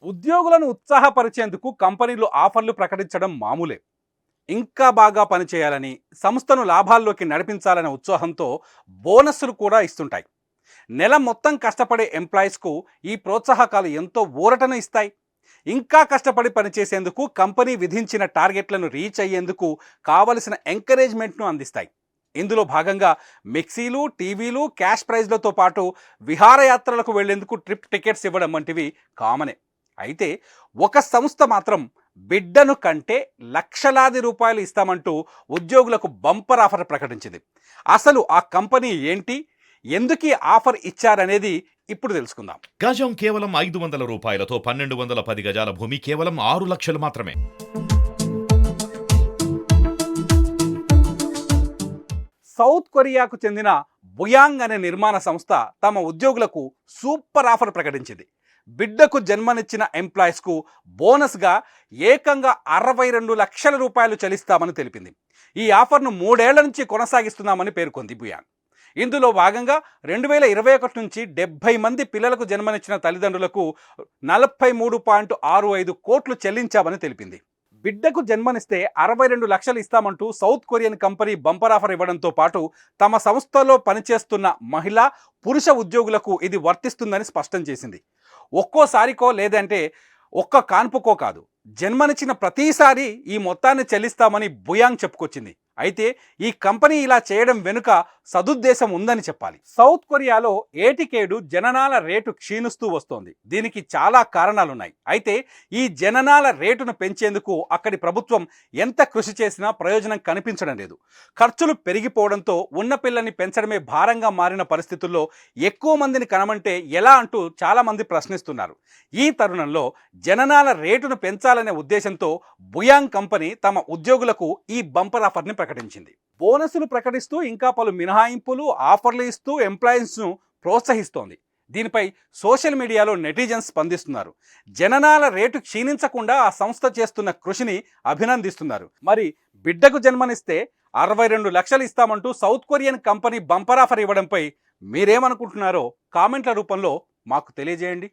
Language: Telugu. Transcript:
ఉద్యోగులను ఉత్సాహపరిచేందుకు కంపెనీలు ఆఫర్లు ప్రకటించడం మామూలే. ఇంకా బాగా పనిచేయాలని, సంస్థను లాభాల్లోకి నడిపించాలనే ఉత్సాహంతో బోనస్సులు కూడా ఇస్తుంటాయి. నెల మొత్తం కష్టపడే ఎంప్లాయీస్కు ఈ ప్రోత్సాహకాలు ఎంతో ఊరటను ఇస్తాయి. ఇంకా కష్టపడి పనిచేసేందుకు కంపెనీ విధించిన టార్గెట్లను రీచ్ అయ్యేందుకు కావలసిన ఎంకరేజ్మెంట్ను అందిస్తాయి. ఇందులో భాగంగా మిక్సీలు, టీవీలు, క్యాష్ ప్రైజ్లతో పాటు విహారయాత్రలకు వెళ్లేందుకు ట్రిప్ టికెట్స్ ఇవ్వడం వంటివి కామనే. అయితే ఒక సంస్థ మాత్రం బిడ్డను కంటే లక్షలాది రూపాయలు ఇస్తామంటూ ఉద్యోగులకు బంపర్ ఆఫర్ ప్రకటించింది. అసలు ఆ కంపెనీ ఏంటి, ఎందుకు ఆఫర్ ఇచ్చారనేది ఇప్పుడు తెలుసుకుందాం. గజం కేవలం 500 రూపాయలతో 1210 గజాల భూమి కేవలం 6 లక్షలు మాత్రమే. సౌత్ కొరియాకు చెందిన బుయాంగ్ అనే నిర్మాణ సంస్థ తమ ఉద్యోగులకు సూపర్ ఆఫర్ ప్రకటించింది. బిడ్డకు జన్మనిచ్చిన ఎంప్లాయీస్కు బోనస్గా ఏకంగా 62 లక్షల రూపాయలు చెల్లిస్తామని తెలిపింది. ఈ ఆఫర్ను 3 ఏళ్ల నుంచి కొనసాగిస్తున్నామని పేర్కొంది బుయాంగ్. ఇందులో భాగంగా 2021 నుంచి 70 మంది పిల్లలకు జన్మనిచ్చిన తల్లిదండ్రులకు 43.65 కోట్లు చెల్లించామని తెలిపింది. బిడ్డకు జన్మనిస్తే 62 లక్షలు ఇస్తామంటూ South Korean company bumper offer ఇవ్వడంతో పాటు తమ సంస్థలో పనిచేస్తున్న మహిళా, పురుష ఉద్యోగులకు ఇది వర్తిస్తుందని స్పష్టం చేసింది. ఒక్కోసారికో లేదంటే ఒక్క కాన్పుకో కాదు, జన్మనిచ్చిన ప్రతిసారి ఈ మొత్తాన్ని చెల్లిస్తామని బుయాంగ్ చెప్పుకొచ్చింది. అయితే ఈ కంపెనీ ఇలా చేయడం వెనుక సదుద్దేశం ఉందని చెప్పాలి. సౌత్ కొరియాలో ఏటికేడు జననాల రేటు క్షీణిస్తూ వస్తోంది. దీనికి చాలా కారణాలున్నాయి. అయితే ఈ జననాల రేటును పెంచేందుకు అక్కడి ప్రభుత్వం ఎంత కృషి చేసినా ప్రయోజనం కనిపించడం లేదు. ఖర్చులు పెరిగిపోవడంతో ఉన్న పిల్లల్ని పెంచడమే భారంగా మారిన పరిస్థితుల్లో ఎక్కువ మందిని కనమంటే ఎలా అంటూ చాలామంది ప్రశ్నిస్తున్నారు. ఈ తరుణంలో జననాల రేటును పెంచాలనే ఉద్దేశంతో బుయాంగ్ కంపెనీ తమ ఉద్యోగులకు ఈ బంపర్ ఆఫర్ని ప్రకటించింది. బోనస్లు ప్రకటిస్తూ ఇంకా పలు మినహాయింపులు, ఆఫర్లు ఇస్తూ ఎంప్లాయీస్ను ప్రోత్సహిస్తోంది. దీనిపై సోషల్ మీడియాలో నెటిజన్స్ స్పందిస్తున్నారు. జననాల రేటు క్షీణించకుండా ఆ సంస్థ చేస్తున్న కృషిని అభినందిస్తున్నారు. మరి బిడ్డకు జన్మనిస్తే 62 లక్షలు ఇస్తామంటూ South Korean company bumper offer ఇవ్వడంపై మీరేమనుకుంటున్నారో కామెంట్ల రూపంలో మాకు తెలియజేయండి.